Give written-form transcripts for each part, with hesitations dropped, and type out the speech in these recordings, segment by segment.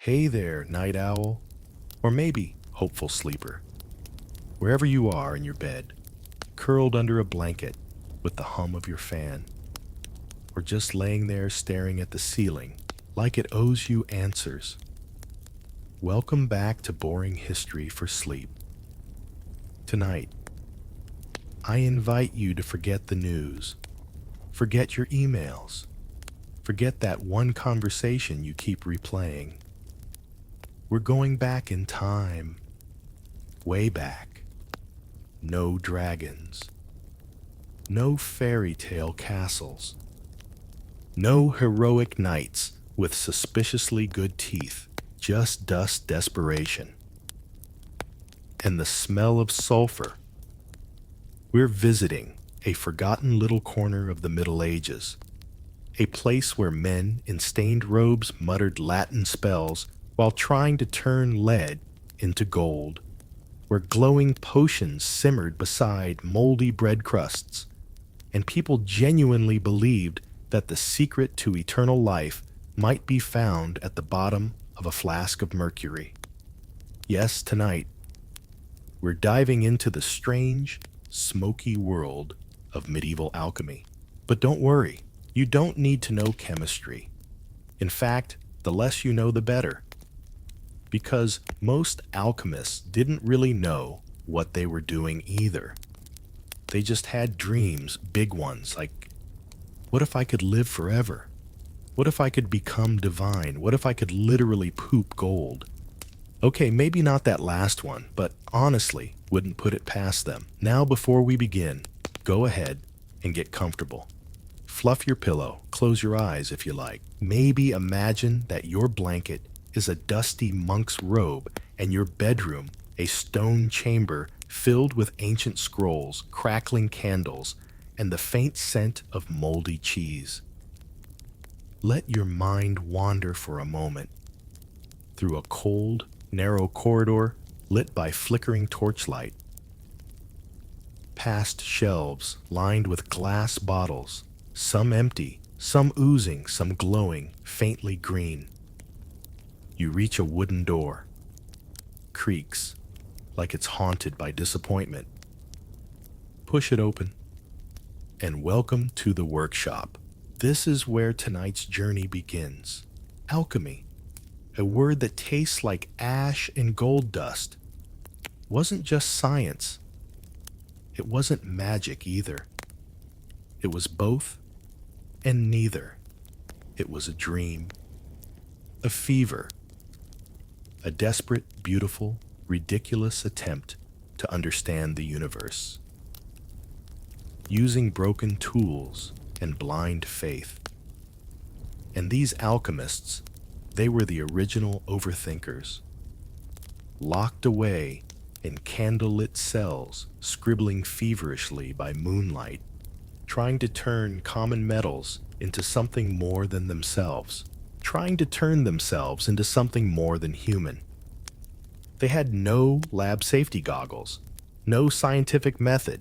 Hey there, night owl, or maybe hopeful sleeper. Wherever you are in your bed, curled under a blanket with the hum of your fan, or just laying there staring at the ceiling like it owes you answers. Welcome back to Boring History for Sleep. Tonight, I invite you to forget the news, forget your emails, forget that one conversation you keep replaying. We're going back in time, way back. No dragons, no fairy tale castles, no heroic knights with suspiciously good teeth, just dust desperation. And the smell of sulfur. We're visiting a forgotten little corner of the Middle Ages, a place where men in stained robes muttered Latin spells while trying to turn lead into gold, where glowing potions simmered beside moldy bread crusts, and people genuinely believed that the secret to eternal life might be found at the bottom of a flask of mercury. Yes, tonight, we're diving into the strange, smoky world of medieval alchemy. But don't worry, you don't need to know chemistry. In fact, the less you know, the better. Because most alchemists didn't really know what they were doing either. They just had dreams, big ones, like, what if I could live forever? What if I could become divine? What if I could literally poop gold? Okay, maybe not that last one, but honestly, wouldn't put it past them. Now, before we begin, go ahead and get comfortable. Fluff your pillow, close your eyes if you like. Maybe imagine that your blanket is a dusty monk's robe and your bedroom a stone chamber filled with ancient scrolls, crackling candles, and the faint scent of moldy cheese. Let your mind wander for a moment through a cold, narrow corridor lit by flickering torchlight, past shelves lined with glass bottles, some empty, some oozing, some glowing, faintly green. You reach a wooden door, creaks like it's haunted by disappointment. Push it open, and welcome to the workshop. This is where tonight's journey begins. Alchemy, a word that tastes like ash and gold dust, wasn't just science. It wasn't magic either. It was both and neither. It was a dream, a fever, a desperate, beautiful, ridiculous attempt to understand the universe. Using broken tools and blind faith. And these alchemists, they were the original overthinkers. Locked away in candlelit cells, scribbling feverishly by moonlight, trying to turn common metals into something more than themselves, trying to turn themselves into something more than human. They had no lab safety goggles, no scientific method,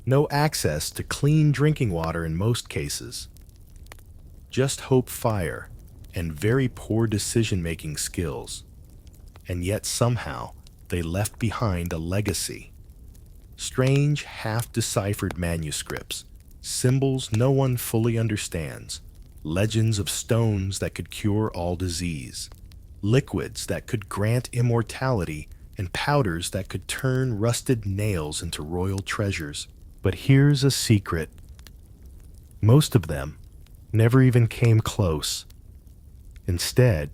no access to clean drinking water in most cases. Just hope, fire, and very poor decision-making skills. And yet somehow they left behind a legacy. Strange, half-deciphered manuscripts, symbols no one fully understands, legends of stones that could cure all disease, liquids that could grant immortality, and powders that could turn rusted nails into royal treasures. But here's a secret. Most of them never even came close. Instead,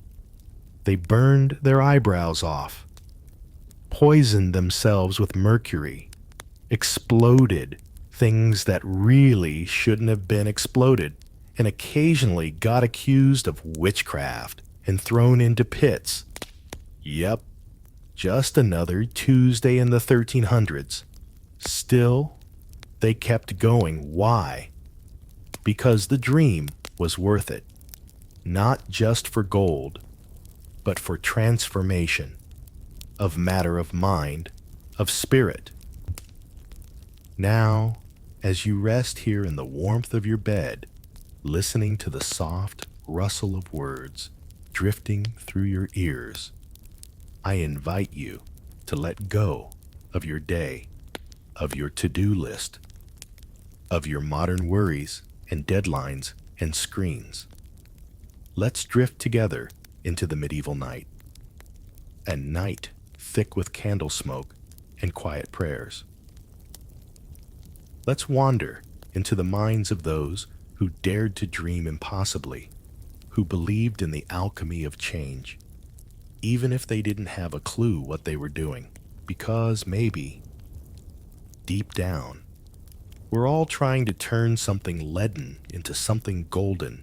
they burned their eyebrows off, poisoned themselves with mercury, exploded things that really shouldn't have been exploded, and occasionally got accused of witchcraft and thrown into pits. Yep, just another Tuesday in the 1300s. Still, they kept going. Why? Because the dream was worth it. Not just for gold, but for transformation of matter of mind, of spirit. Now, as you rest here in the warmth of your bed, listening to the soft rustle of words, drifting through your ears, I invite you to let go of your day, of your to-do list, of your modern worries and deadlines and screens. Let's drift together into the medieval night, a night thick with candle smoke and quiet prayers. Let's wander into the minds of those who dared to dream impossibly, who believed in the alchemy of change, even if they didn't have a clue what they were doing, because maybe, deep down, we're all trying to turn something leaden into something golden,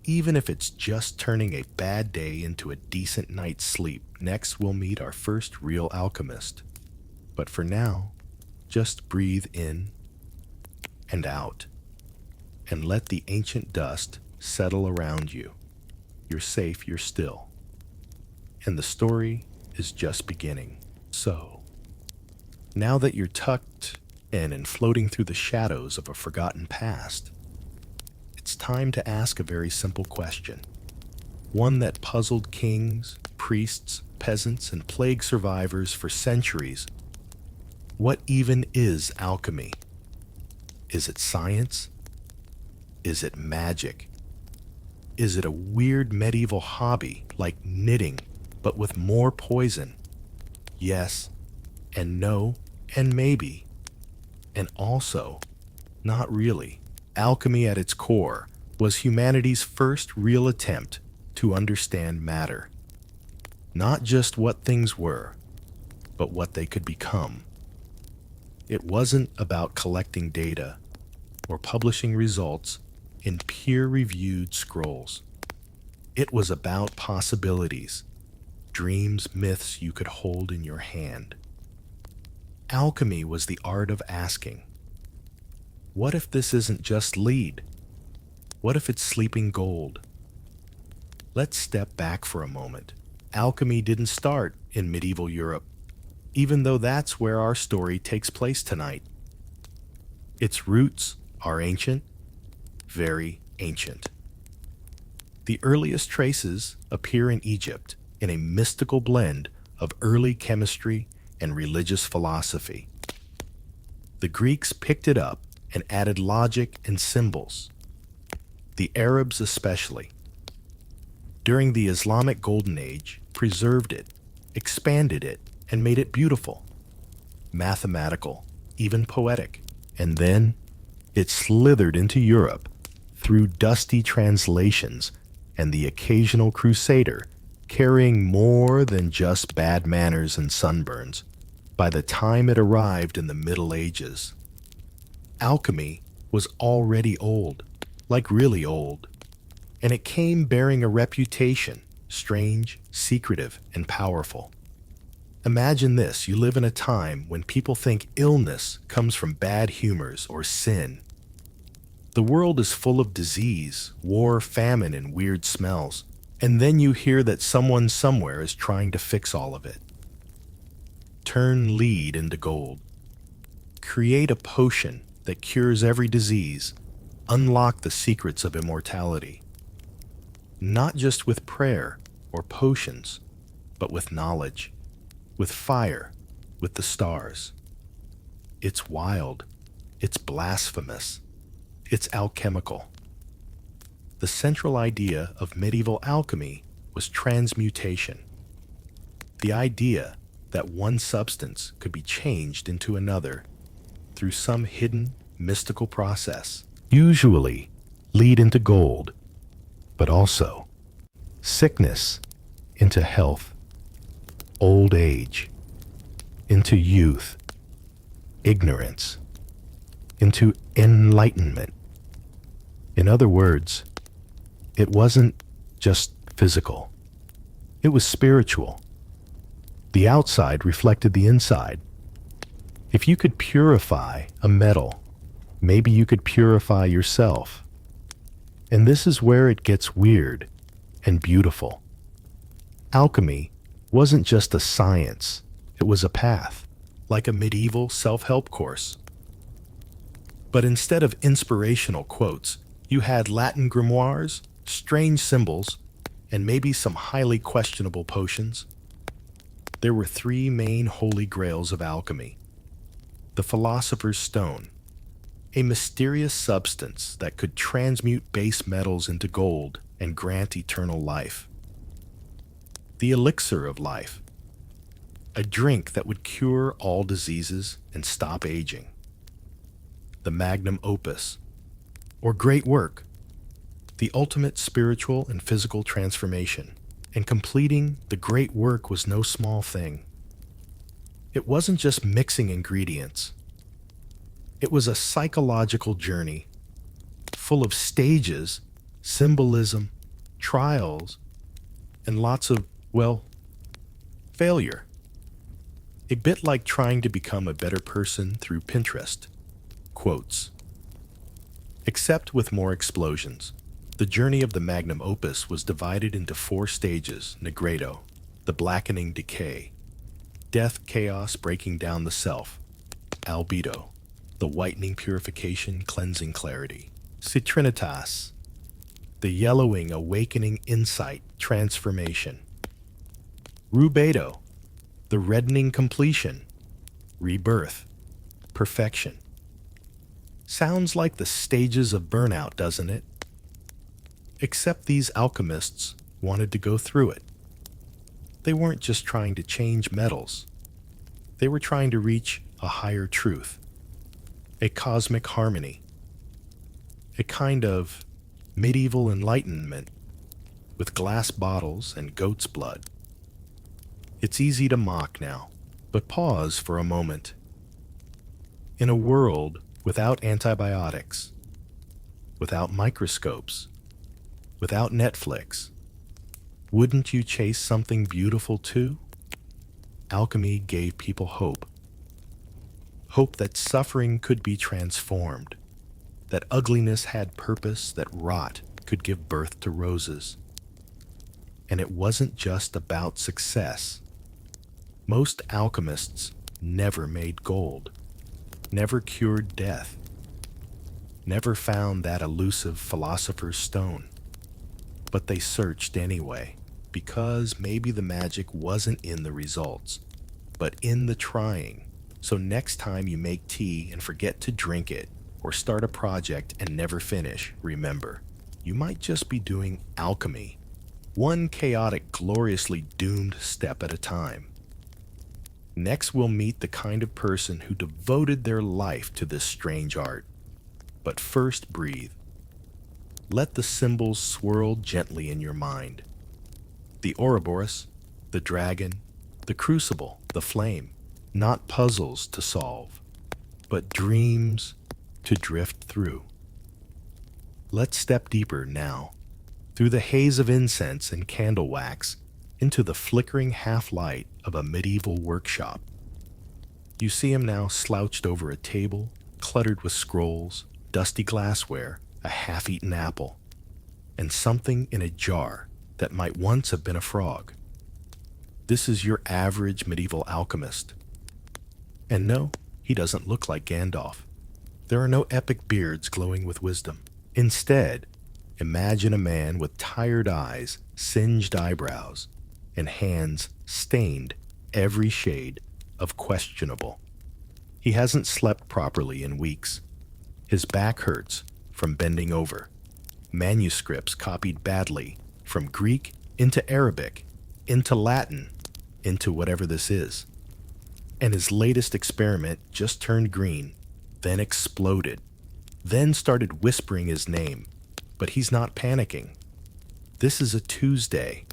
even if it's just turning a bad day into a decent night's sleep. Next, we'll meet our first real alchemist. But for now, just breathe in and out, and let the ancient dust settle around you. You're safe, you're still. And the story is just beginning. So, now that you're tucked in and floating through the shadows of a forgotten past, it's time to ask a very simple question. One that puzzled kings, priests, peasants, and plague survivors for centuries. What even is alchemy? Is it science? Is it magic? Is it a weird medieval hobby like knitting, but with more poison? Yes, and no, and maybe. And also, not really. Alchemy at its core was humanity's first real attempt to understand matter. Not just what things were, but what they could become. It wasn't about collecting data or publishing results in peer-reviewed scrolls. It was about possibilities, dreams, myths you could hold in your hand. Alchemy was the art of asking, what if this isn't just lead? What if it's sleeping gold? Let's step back for a moment. Alchemy didn't start in medieval Europe, even though that's where our story takes place tonight. Its roots are ancient, very ancient. The earliest traces appear in Egypt in a mystical blend of early chemistry and religious philosophy. The Greeks picked it up and added logic and symbols. The Arabs especially, during the Islamic Golden Age, preserved it, expanded it, and made it beautiful, mathematical, even poetic. And then it slithered into Europe through dusty translations and the occasional crusader carrying more than just bad manners and sunburns. By the time it arrived in the Middle Ages, alchemy was already old, like really old, and it came bearing a reputation, strange, secretive, and powerful. Imagine this, you live in a time when people think illness comes from bad humors or sin. The world is full of disease, war, famine, and weird smells, and then you hear that someone somewhere is trying to fix all of it. Turn lead into gold. Create a potion that cures every disease. Unlock the secrets of immortality. Not just with prayer or potions, but with knowledge, with fire, with the stars. It's wild. It's blasphemous. It's alchemical. The central idea of medieval alchemy was transmutation. The idea that one substance could be changed into another through some hidden, mystical process, usually lead into gold, but also sickness into health, old age into youth, ignorance into enlightenment. In other words, it wasn't just physical. It was spiritual. The outside reflected the inside. If you could purify a metal, maybe you could purify yourself. And this is where it gets weird and beautiful. Alchemy wasn't just a science, it was a path, like a medieval self-help course. But instead of inspirational quotes, you had Latin grimoires, strange symbols, and maybe some highly questionable potions. There were three main holy grails of alchemy: the Philosopher's Stone, a mysterious substance that could transmute base metals into gold and grant eternal life; the Elixir of Life, a drink that would cure all diseases and stop aging; the Magnum Opus, or Great Work, the ultimate spiritual and physical transformation. And completing the great work was no small thing. It wasn't just mixing ingredients. It was a psychological journey full of stages, symbolism, trials, and lots of, well, failure. A bit like trying to become a better person through Pinterest. Quotes. Except with more explosions. The journey of the Magnum Opus was divided into 4 stages: Negredo, the blackening decay; death, chaos, breaking down the self; albedo, the whitening purification, cleansing clarity; citrinitas, the yellowing, awakening insight, transformation; rubedo, the reddening completion, rebirth, perfection. Sounds like the stages of burnout, doesn't it? Except these alchemists wanted to go through it. They weren't just trying to change metals. They were trying to reach a higher truth, a cosmic harmony, a kind of medieval enlightenment with glass bottles and goat's blood. It's easy to mock now, but pause for a moment. In a world without antibiotics, without microscopes, without Netflix, wouldn't you chase something beautiful too? Alchemy gave people hope. Hope that suffering could be transformed, that ugliness had purpose, that rot could give birth to roses. And it wasn't just about success. Most alchemists never made gold, never cured death, never found that elusive philosopher's stone. But they searched anyway, because maybe the magic wasn't in the results, but in the trying. So next time you make tea and forget to drink it, or start a project and never finish, remember, you might just be doing alchemy, one chaotic, gloriously doomed step at a time. Next, we'll meet the kind of person who devoted their life to this strange art. But first, breathe. Let the symbols swirl gently in your mind. The Ouroboros, the dragon, the crucible, the flame, not puzzles to solve, but dreams to drift through. Let's step deeper now, through the haze of incense and candle wax, into the flickering half-light of a medieval workshop. You see him now slouched over a table, cluttered with scrolls, dusty glassware, a half-eaten apple, and something in a jar that might once have been a frog. This is your average medieval alchemist. And no, he doesn't look like Gandalf. There are no epic beards glowing with wisdom. Instead, imagine a man with tired eyes, singed eyebrows, and hands stained every shade of questionable. He hasn't slept properly in weeks. His back hurts from bending over. Manuscripts copied badly from Greek into Arabic, into Latin, into whatever this is. And his latest experiment just turned green, then exploded, then started whispering his name. But he's not panicking. This is a Tuesday.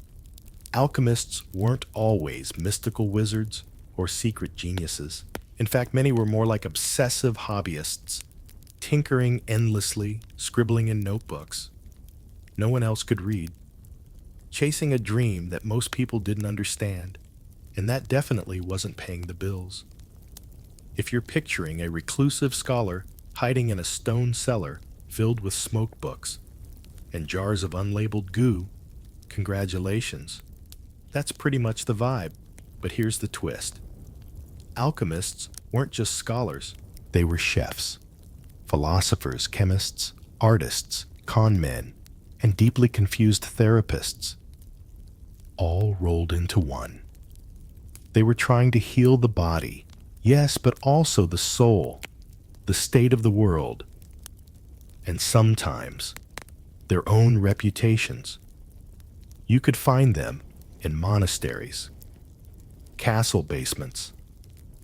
Alchemists weren't always mystical wizards or secret geniuses. In fact, many were more like obsessive hobbyists, tinkering endlessly, scribbling in notebooks no one else could read, chasing a dream that most people didn't understand, and that definitely wasn't paying the bills. If you're picturing a reclusive scholar hiding in a stone cellar filled with smoke books and jars of unlabeled goo, congratulations. That's pretty much the vibe. But here's the twist. Alchemists weren't just scholars, they were chefs, philosophers, chemists, artists, con men, and deeply confused therapists. all rolled into one. They were trying to heal the body, yes, but also the soul, the state of the world, and sometimes their own reputations. You could find them in monasteries, castle basements,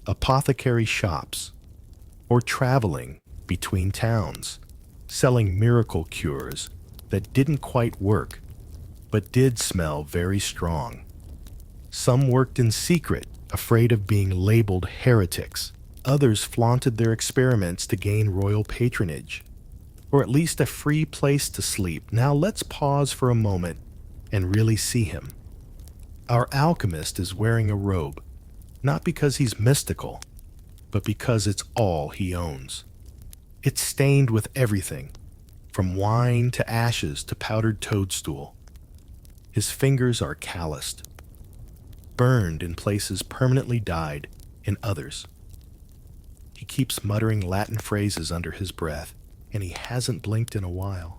apothecary shops, or traveling between towns, selling miracle cures that didn't quite work, but did smell very strong. Some worked in secret, afraid of being labeled heretics. Others flaunted their experiments to gain royal patronage, or at least a free place to sleep. Now let's pause for a moment and really see him. Our alchemist is wearing a robe, not because he's mystical, but because it's all he owns. It's stained with everything, from wine to ashes to powdered toadstool. His fingers are calloused, burned in places, permanently dyed in others. He keeps muttering Latin phrases under his breath, and he hasn't blinked in a while.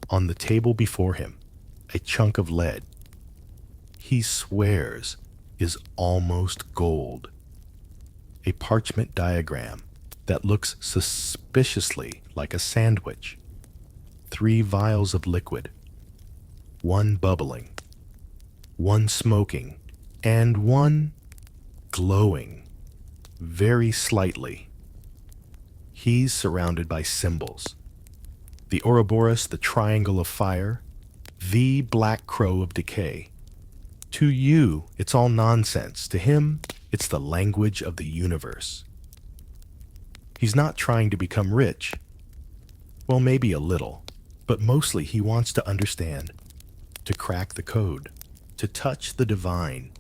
On the table before him, a chunk of lead, he swears is almost gold. A parchment diagram that looks suspiciously like a sandwich. 3 vials of liquid, 1 bubbling, 1 smoking, and 1 glowing very slightly. He's surrounded by symbols. The Ouroboros, the triangle of fire, the black crow of decay. To you, it's all nonsense. To him, it's the language of the universe. He's not trying to become rich. Well, maybe a little, but mostly he wants to understand, to crack the code, to touch the divine,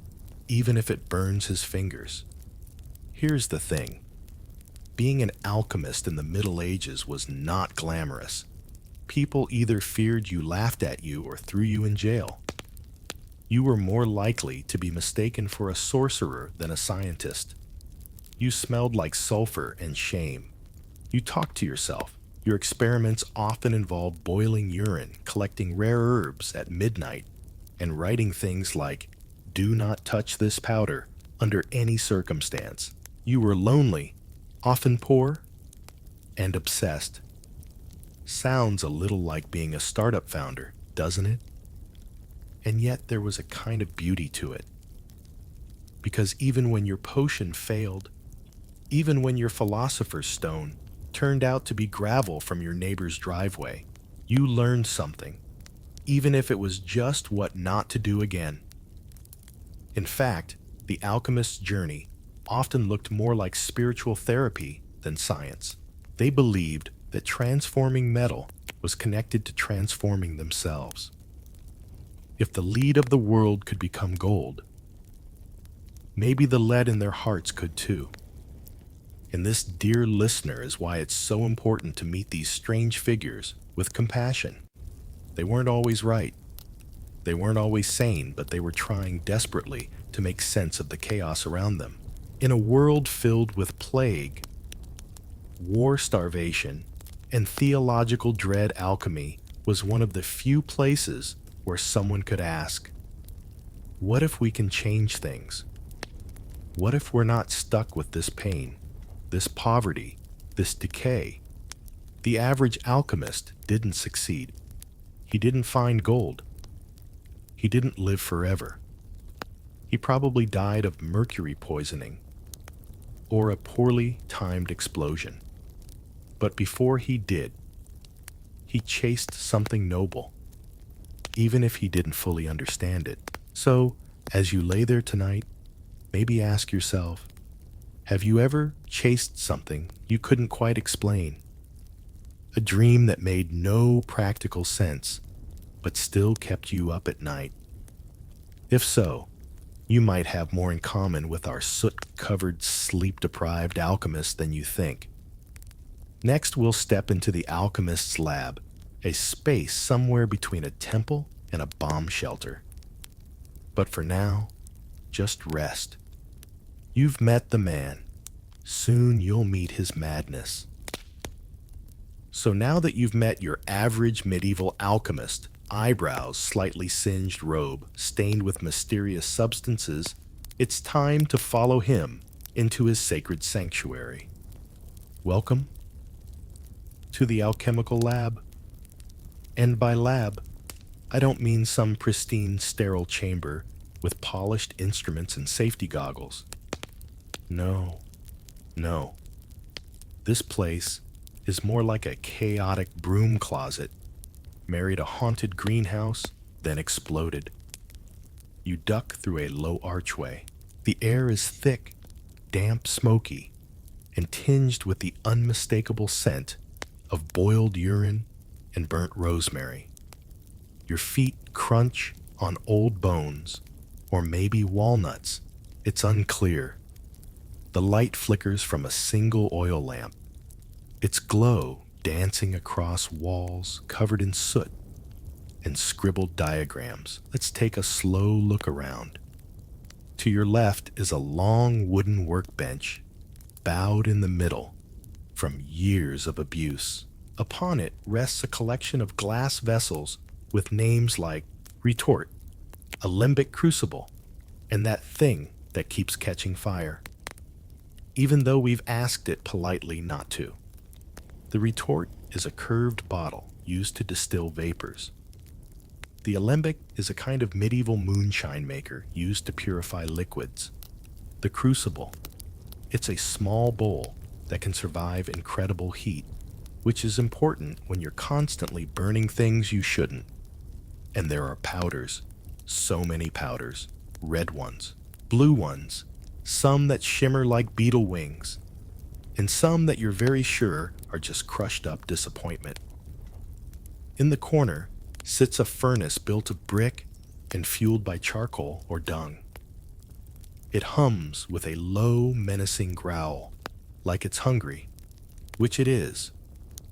even if it burns his fingers. Here's the thing. Being an alchemist in the Middle Ages was not glamorous. People either feared you, laughed at you, or threw you in jail. You were more likely to be mistaken for a sorcerer than a scientist. You smelled like sulfur and shame. You talked to yourself. Your experiments often involved boiling urine, collecting rare herbs at midnight, and writing things like, "Do not touch this powder under any circumstance." You were lonely, often poor, and obsessed. Sounds a little like being a startup founder, doesn't it? And yet there was a kind of beauty to it. Because even when your potion failed, even when your philosopher's stone turned out to be gravel from your neighbor's driveway, you learned something, even if it was just what not to do again. In fact, the alchemist's journey often looked more like spiritual therapy than science. They believed that transforming metal was connected to transforming themselves. If the lead of the world could become gold, maybe the lead in their hearts could too. And this, dear listener, is why it's so important to meet these strange figures with compassion. They weren't always right. They weren't always sane, but they were trying desperately to make sense of the chaos around them. In a world filled with plague, war, starvation, and theological dread, alchemy was one of the few places where someone could ask, what if we can change things? What if we're not stuck with this pain, this poverty, this decay? The average alchemist didn't succeed. He didn't find gold. He didn't live forever. He probably died of mercury poisoning or a poorly timed explosion. But before he did, he chased something noble, even if he didn't fully understand it. So, as you lay there tonight, maybe ask yourself, have you ever chased something you couldn't quite explain? A dream that made no practical sense, but still kept you up at night? If so, you might have more in common with our soot-covered, sleep-deprived alchemists than you think. Next, we'll step into the alchemist's lab, a space somewhere between a temple and a bomb shelter. But for now, just rest. You've met the man. Soon you'll meet his madness. So now that you've met your average medieval alchemist, eyebrows slightly singed robe stained with mysterious substances, it's time to follow him into his sacred sanctuary. Welcome to the alchemical lab. And by lab, I don't mean some pristine, sterile chamber with polished instruments and safety goggles. No, no. This place is more like a chaotic broom closet, married a haunted greenhouse, then exploded. You duck through a low archway. The air is thick, damp, smoky, and tinged with the unmistakable scent of boiled urine and burnt rosemary. Your feet crunch on old bones, or maybe walnuts. It's unclear. The light flickers from a single oil lamp, its glow dancing across walls covered in soot and scribbled diagrams. Let's take a slow look around. To your left is a long wooden workbench, bowed in the middle from years of abuse. Upon it rests a collection of glass vessels with names like retort, alembic crucible, and that thing that keeps catching fire, even though we've asked it politely not to. The retort is a curved bottle used to distill vapors. The alembic is a kind of medieval moonshine maker used to purify liquids. The crucible, it's a small bowl that can survive incredible heat, which is important when you're constantly burning things you shouldn't. And there are powders, so many powders, red ones, blue ones, some that shimmer like beetle wings, and some that you're very sure are just crushed up disappointment. In the corner sits a furnace built of brick and fueled by charcoal or dung. It hums with a low, menacing growl, like it's hungry, which it is,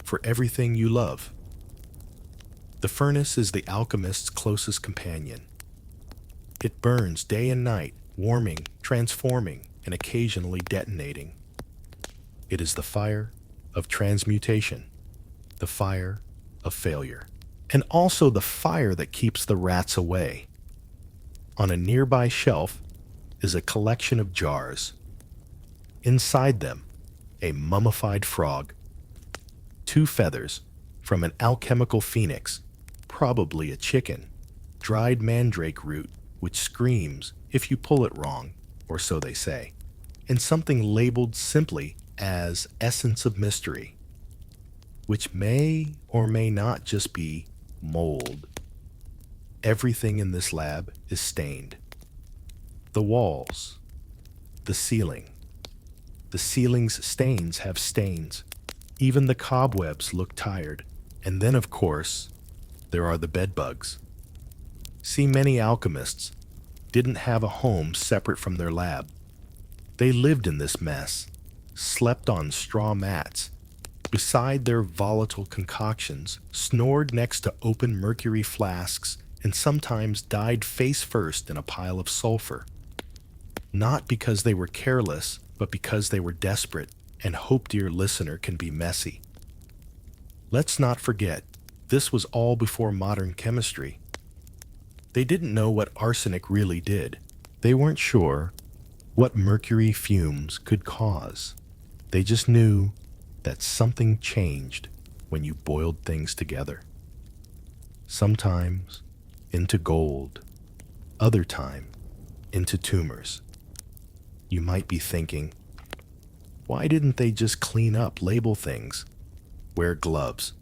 for everything you love. The furnace is the alchemist's closest companion. It burns day and night, warming, transforming, and occasionally detonating. It is the fire of transmutation, the fire of failure, and also the fire that keeps the rats away. On a nearby shelf is a collection of jars. Inside them, a mummified frog, 2 feathers from an alchemical phoenix, probably a chicken, dried mandrake root, which screams if you pull it wrong, or so they say, and something labeled simply as essence of mystery, which may or may not just be mold. Everything in this lab is stained. The walls, the ceiling. The ceiling's stains have stains. Even the cobwebs look tired. And then, of course, there are the bed bugs. See, many alchemists didn't have a home separate from their lab. They lived in this mess, slept on straw mats, beside their volatile concoctions, snored next to open mercury flasks, and sometimes died face first in a pile of sulfur. Not because they were careless, but because they were desperate, and hope, dear listener, can be messy. Let's not forget, this was all before modern chemistry. They didn't know what arsenic really did. They weren't sure what mercury fumes could cause. They just knew that something changed when you boiled things together. Sometimes into gold, other time into tumors. You might be thinking, why didn't they just clean up, label things, wear gloves?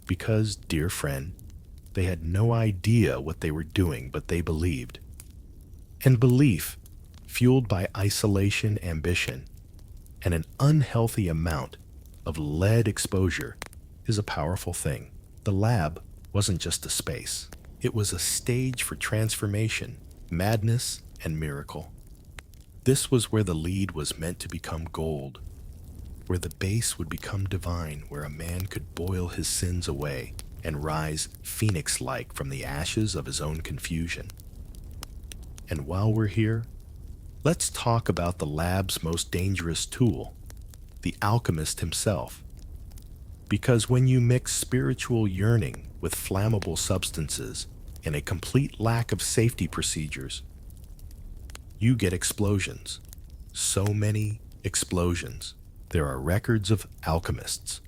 Because, dear friend, they had no idea what they were doing, but they believed. And belief, fueled by isolation, ambition, and an unhealthy amount of lead exposure, is a powerful thing. The lab wasn't just a space. It was a stage for transformation, madness, and miracle. This was where the lead was meant to become gold, where the base would become divine, where a man could boil his sins away and rise phoenix-like from the ashes of his own confusion. And while we're here, let's talk about the lab's most dangerous tool, the alchemist himself. Because when you mix spiritual yearning with flammable substances and a complete lack of safety procedures, you get explosions. So many explosions. There are records of alchemists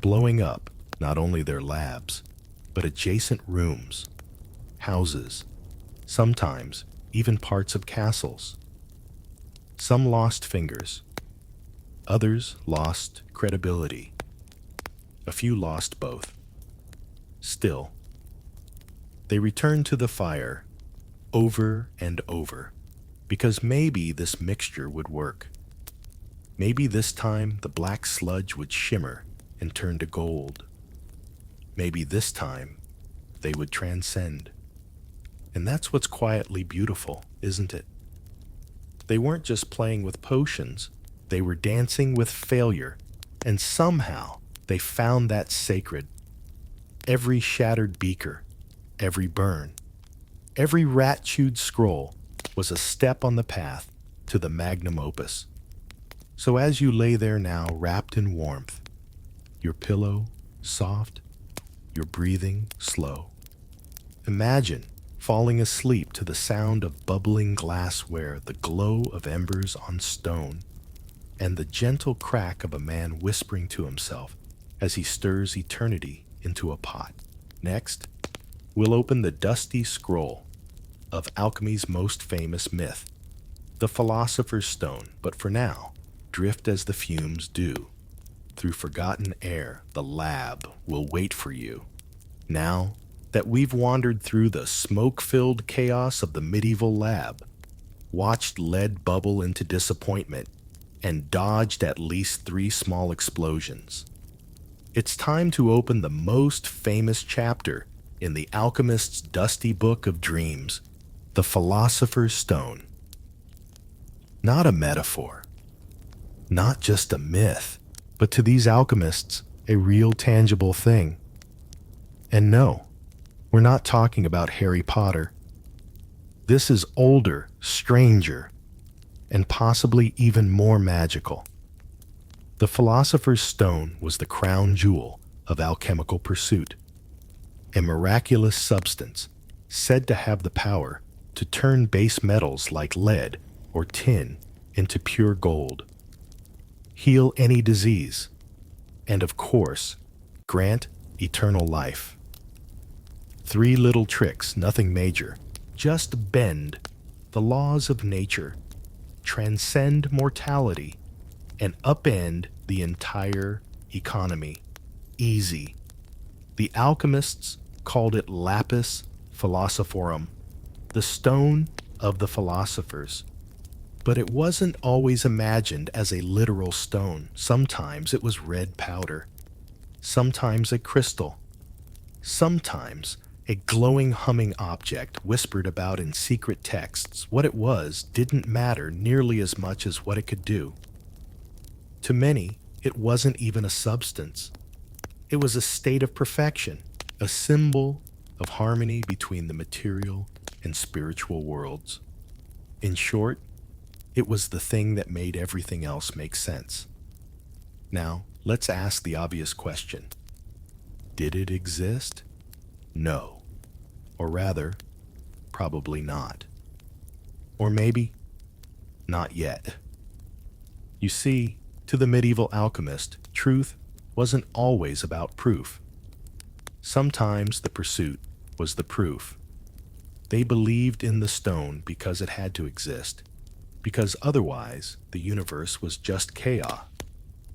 blowing up not only their labs, but adjacent rooms, houses, sometimes even parts of castles. Some lost fingers, others lost credibility. A few lost both. Still, they returned to the fire over and over, because maybe this mixture would work. Maybe this time the black sludge would shimmer and turn to gold. Maybe this time they would transcend. And that's what's quietly beautiful, isn't it? They weren't just playing with potions, they were dancing with failure, and somehow they found that sacred. Every shattered beaker, every burn, every rat-chewed scroll was a step on the path to the magnum opus. So as you lay there now wrapped in warmth, your pillow soft, your breathing slow, imagine falling asleep to the sound of bubbling glassware, the glow of embers on stone, and the gentle crack of a man whispering to himself as he stirs eternity into a pot. Next, we'll open the dusty scroll of alchemy's most famous myth, the Philosopher's Stone. But for now, drift as the fumes do. Through forgotten air, the lab will wait for you. Now that we've wandered through the smoke-filled chaos of the medieval lab, watched lead bubble into disappointment, and dodged at least 3 small explosions, it's time to open the most famous chapter in the alchemist's dusty book of dreams, the Philosopher's Stone. Not a metaphor, not just a myth, but to these alchemists, a real tangible thing. And no, we're not talking about Harry Potter. This is older, stranger, and possibly even more magical. The Philosopher's Stone was the crown jewel of alchemical pursuit, a miraculous substance said to have the power to turn base metals like lead or tin into pure gold, heal any disease, and of course, grant eternal life. 3 little tricks, nothing major. Just bend the laws of nature, transcend mortality, and upend the entire economy. Easy. The alchemists called it lapis philosophorum, the stone of the philosophers. But it wasn't always imagined as a literal stone. Sometimes it was red powder, sometimes a crystal, sometimes a glowing humming object whispered about in secret texts. What it was didn't matter nearly as much as what it could do. To many, it wasn't even a substance. It was a state of perfection, a symbol of harmony between the material and spiritual worlds. In short, it was the thing that made everything else make sense. Now, let's ask the obvious question. Did it exist? No. Or rather, probably not. Or maybe, not yet. You see, to the medieval alchemist, truth wasn't always about proof. Sometimes the pursuit was the proof. They believed in the stone because it had to exist, because otherwise the universe was just chaos.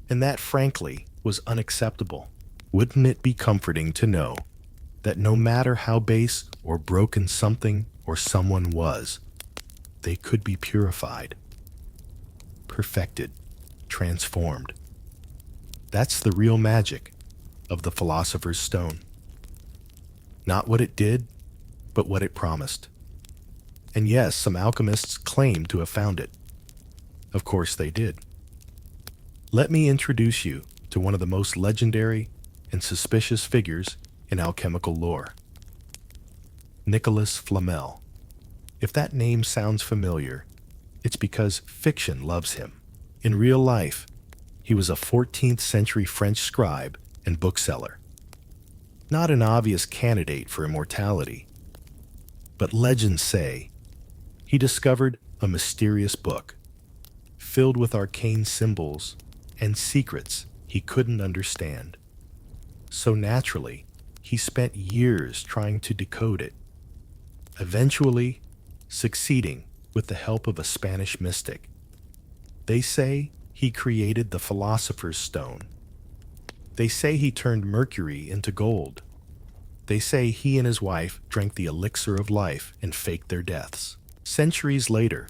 And that, frankly, was unacceptable. Wouldn't it be comforting to know that no matter how base or broken something or someone was, they could be purified, perfected, transformed? That's the real magic of the Philosopher's Stone. Not what it did, but what it promised. And yes, some alchemists claim to have found it. Of course they did. Let me introduce you to one of the most legendary and suspicious figures in alchemical lore. Nicholas Flamel. If that name sounds familiar, it's because fiction loves him. In real life, He was a 14th century French scribe and bookseller. Not an obvious candidate for immortality, but legends say he discovered a mysterious book filled with arcane symbols and secrets he couldn't understand. So naturally, he spent years trying to decode it, eventually succeeding with the help of a Spanish mystic. They say he created the Philosopher's Stone. They say he turned mercury into gold. They say he and his wife drank the elixir of life and faked their deaths. Centuries later,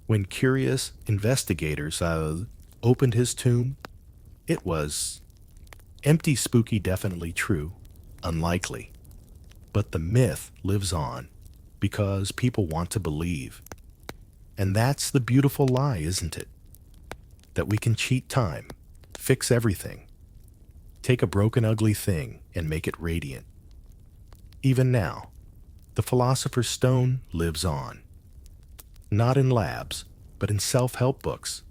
when curious investigators opened his tomb, it was empty, spooky, definitely true, unlikely. But the myth lives on because people want to believe. And that's the beautiful lie, isn't it? That we can cheat time, fix everything, take a broken, ugly thing and make it radiant. Even now, the Philosopher's Stone lives on. Not in labs, but in self-help books,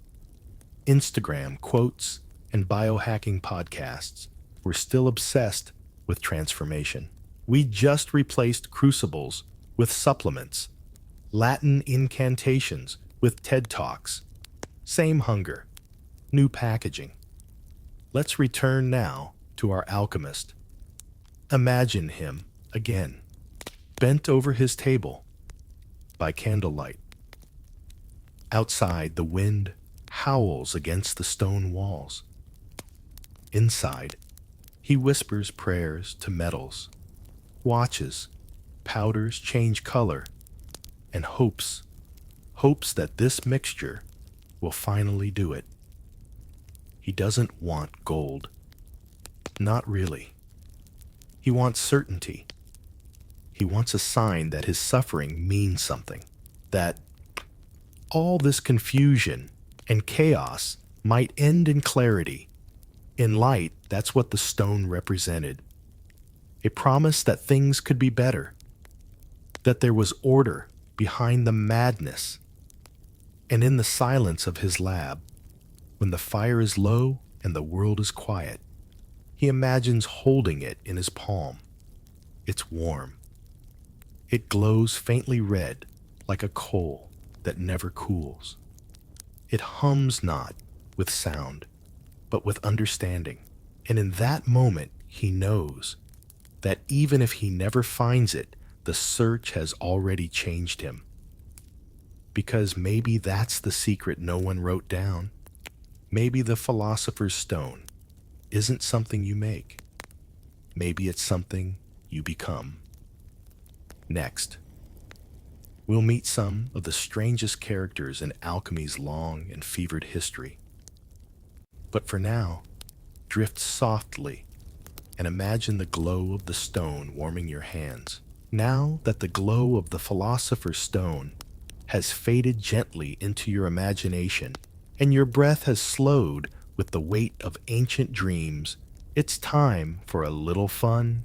Instagram quotes, and biohacking podcasts. We're still obsessed with transformation. We just replaced crucibles with supplements, Latin incantations with TED Talks. Same hunger, new packaging. Let's return now to our alchemist. Imagine him again, bent over his table by candlelight. Outside, the wind howls against the stone walls. Inside, he whispers prayers to metals, watches powders change color, and hopes that this mixture will finally do it. He doesn't want gold. Not really. He wants certainty. He wants a sign that his suffering means something, that all this confusion and chaos might end in clarity. In light, that's what the stone represented. A promise that things could be better, that there was order behind the madness. And in the silence of his lab, when the fire is low and the world is quiet, he imagines holding it in his palm. It's warm. It glows faintly red like a coal that never cools. It hums not with sound, but with understanding. And in that moment, he knows that even if he never finds it, the search has already changed him. Because maybe that's the secret no one wrote down. Maybe the Philosopher's Stone isn't something you make. Maybe it's something you become. Next, we'll meet some of the strangest characters in alchemy's long and fevered history. But for now, drift softly and imagine the glow of the stone warming your hands. Now that the glow of the Philosopher's Stone has faded gently into your imagination and your breath has slowed with the weight of ancient dreams, it's time for a little fun.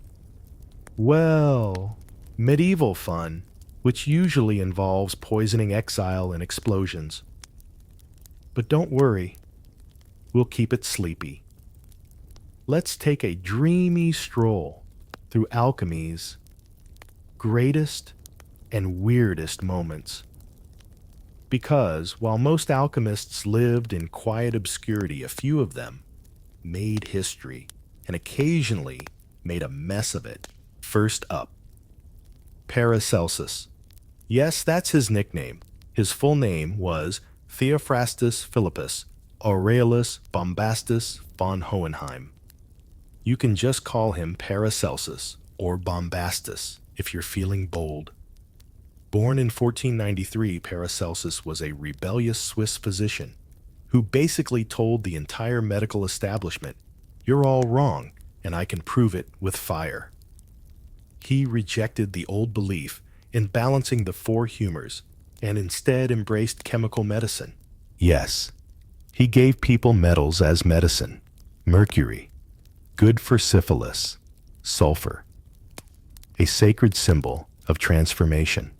Well, medieval fun, which usually involves poisoning exile and explosions. But don't worry, we'll keep it sleepy. Let's take a dreamy stroll through alchemy's greatest and weirdest moments. Because while most alchemists lived in quiet obscurity, a few of them made history and occasionally made a mess of it. First up, Paracelsus. Yes, that's his nickname. His full name was Theophrastus Philippus Aurelius Bombastus von Hohenheim. You can just call him Paracelsus or Bombastus if you're feeling bold. Born in 1493, Paracelsus was a rebellious Swiss physician who basically told the entire medical establishment, "You're all wrong, and I can prove it with fire." He rejected the old belief in balancing the four humors and instead embraced chemical medicine. Yes, he gave people metals as medicine. Mercury, good for syphilis. Sulfur, a sacred symbol of transformation.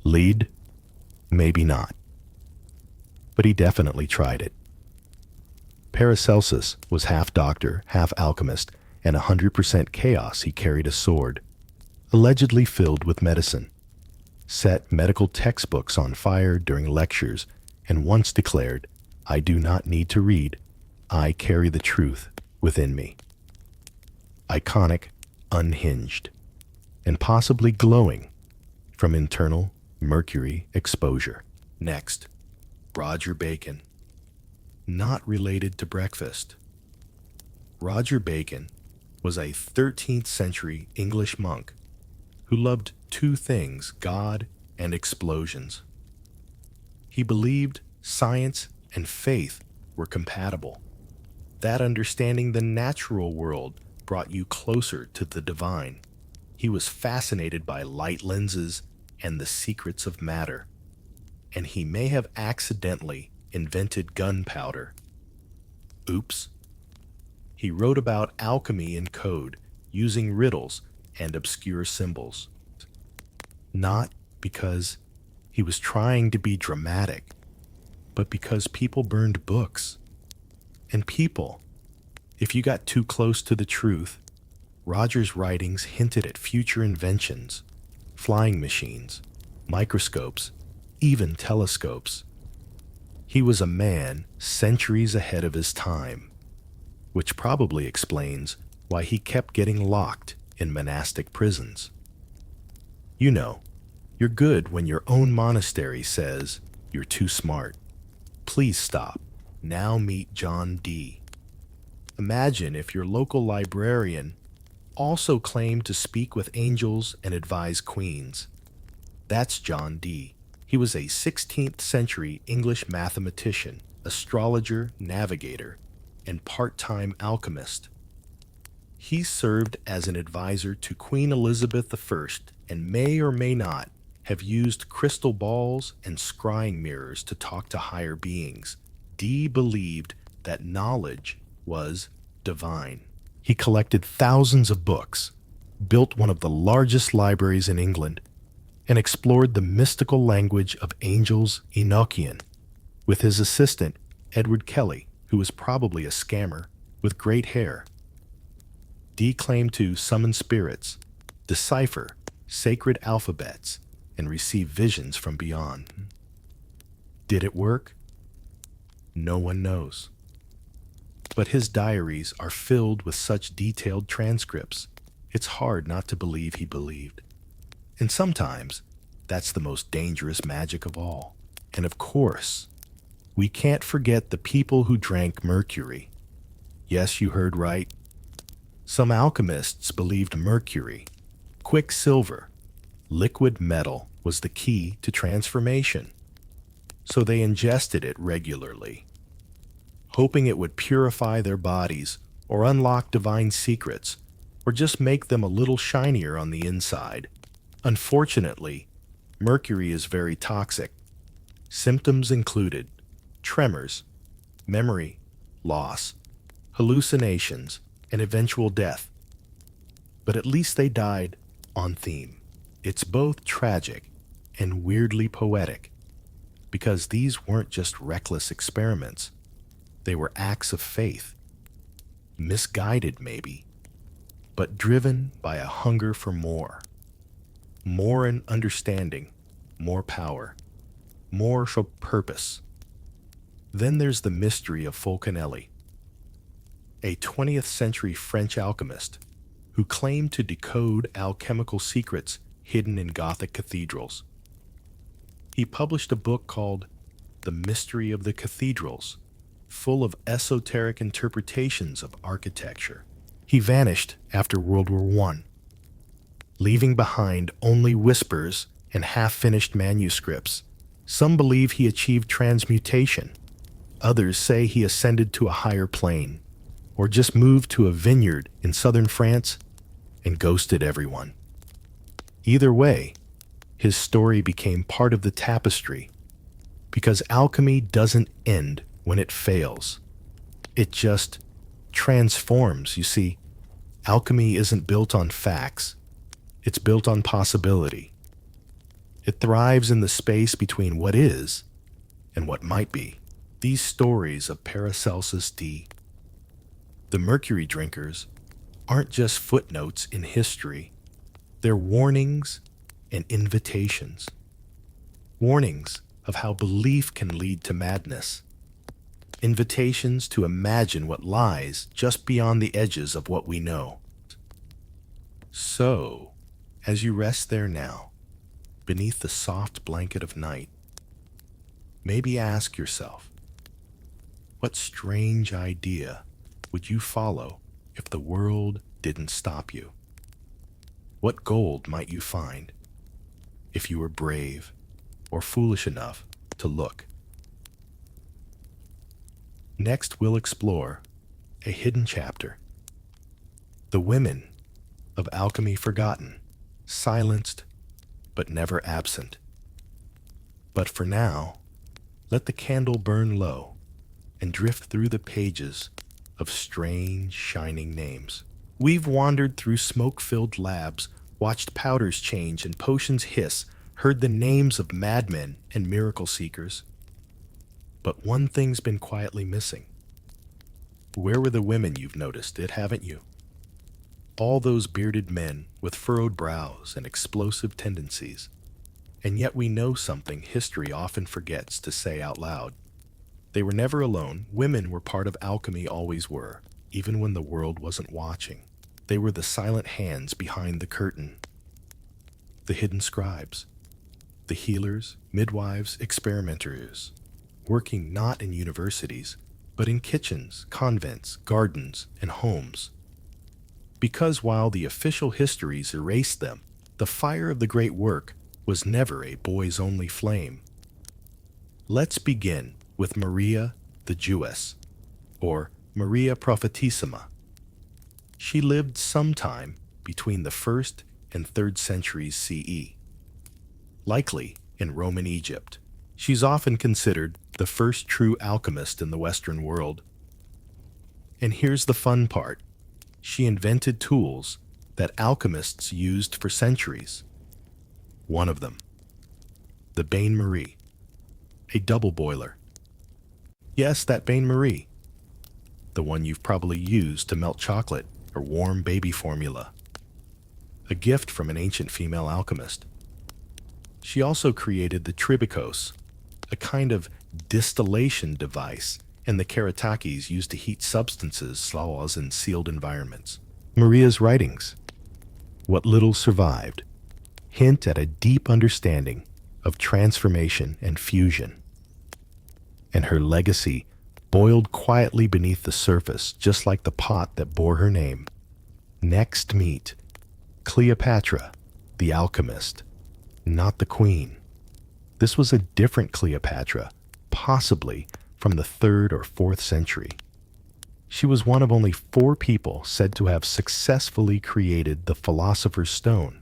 Lead, maybe not. But he definitely tried it. Paracelsus was half doctor, half alchemist, and 100% chaos. He carried a sword, allegedly filled with medicine, set medical textbooks on fire during lectures, and once declared, "I do not need to read. I carry the truth within me." Iconic, unhinged, and possibly glowing from internal mercury exposure. Next, Roger Bacon. Not related to breakfast. Roger Bacon was a 13th century English monk who loved two things, God and explosions. He believed science and faith were compatible, that understanding the natural world brought you closer to the divine. He was fascinated by light lenses and the secrets of matter, and he may have accidentally invented gunpowder. Oops. He wrote about alchemy in code, using riddles and obscure symbols. Not because he was trying to be dramatic, but because people burned books. And people, if you got too close to the truth, Roger's writings hinted at future inventions, flying machines, microscopes, even telescopes. He was a man centuries ahead of his time, which probably explains why he kept getting locked in monastic prisons. You know, you're good when your own monastery says you're too smart. Please stop. Now meet John Dee. Imagine if your local librarian also claimed to speak with angels and advise queens. That's John Dee. He was a 16th century English mathematician, astrologer, navigator, and part-time alchemist. He served as an advisor to Queen Elizabeth I and may or may not have used crystal balls and scrying mirrors to talk to higher beings. Dee believed that knowledge was divine. He collected thousands of books, built one of the largest libraries in England, and explored the mystical language of angels Enochian with his assistant, Edward Kelly, who was probably a scammer with great hair. Dee claimed to summon spirits, decipher sacred alphabets, and receive visions from beyond. Did it work? No one knows. But his diaries are filled with such detailed transcripts, it's hard not to believe he believed. And sometimes, that's the most dangerous magic of all. And of course, we can't forget the people who drank mercury. Yes, you heard right. Some alchemists believed mercury, quicksilver, liquid metal, was the key to transformation. So they ingested it regularly, hoping it would purify their bodies or unlock divine secrets or just make them a little shinier on the inside. Unfortunately, mercury is very toxic. Symptoms included tremors, memory loss, hallucinations, and eventual death. But at least they died on theme. It's both tragic and weirdly poetic, because these weren't just reckless experiments. They were acts of faith. Misguided, maybe, but driven by a hunger for more. More in understanding, more power, more for purpose. Then there's the mystery of Fulcanelli, a 20th century French alchemist who claimed to decode alchemical secrets hidden in Gothic cathedrals. He published a book called The Mystery of the Cathedrals, full of esoteric interpretations of architecture. He vanished after World War I, leaving behind only whispers and half-finished manuscripts. Some believe he achieved transmutation. Others say he ascended to a higher plane, or just moved to a vineyard in southern France and ghosted everyone. Either way, his story became part of the tapestry, because alchemy doesn't end when it fails. It just transforms. You see, alchemy isn't built on facts. It's built on possibility. It thrives in the space between what is and what might be. These stories of Paracelsus D, the mercury drinkers, aren't just footnotes in history. They're warnings and invitations. Warnings of how belief can lead to madness. Invitations to imagine what lies just beyond the edges of what we know. So, as you rest there now, beneath the soft blanket of night, maybe ask yourself, what strange idea would you follow if the world didn't stop you? What gold might you find if you were brave or foolish enough to look? Next, we'll explore a hidden chapter. The women of alchemy forgotten, silenced, but never absent. But for now, let the candle burn low and drift through the pages of strange, shining names. We've wandered through smoke-filled labs, watched powders change and potions hiss, heard the names of madmen and miracle seekers. But one thing's been quietly missing. Where were the women you've noticed it, haven't you? All those bearded men with furrowed brows and explosive tendencies. And yet we know something history often forgets to say out loud. They were never alone. Women were part of alchemy, always were, even when the world wasn't watching. They were the silent hands behind the curtain. The hidden scribes, the healers, midwives, experimenters, working not in universities, but in kitchens, convents, gardens, and homes. Because while the official histories erased them, the fire of the great work was never a boys-only flame. Let's begin with Maria the Jewess, or Maria Prophetissima. She lived sometime between the 1st and 3rd centuries CE, likely in Roman Egypt. She's often considered the first true alchemist in the Western world. And here's the fun part. She invented tools that alchemists used for centuries. One of them, the bain-marie, a double boiler. Yes, that bain-marie, the one you've probably used to melt chocolate or warm baby formula. A gift from an ancient female alchemist. She also created the tribicos, a kind of distillation device, and the karatakis used to heat substances, slaws, in sealed environments. Maria's writings, what little survived, hint at a deep understanding of transformation and fusion. And her legacy boiled quietly beneath the surface, just like the pot that bore her name. Next meet Cleopatra, the alchemist, not the queen. This was a different Cleopatra, possibly from the 3rd or 4th century. She was one of only 4 people said to have successfully created the Philosopher's Stone,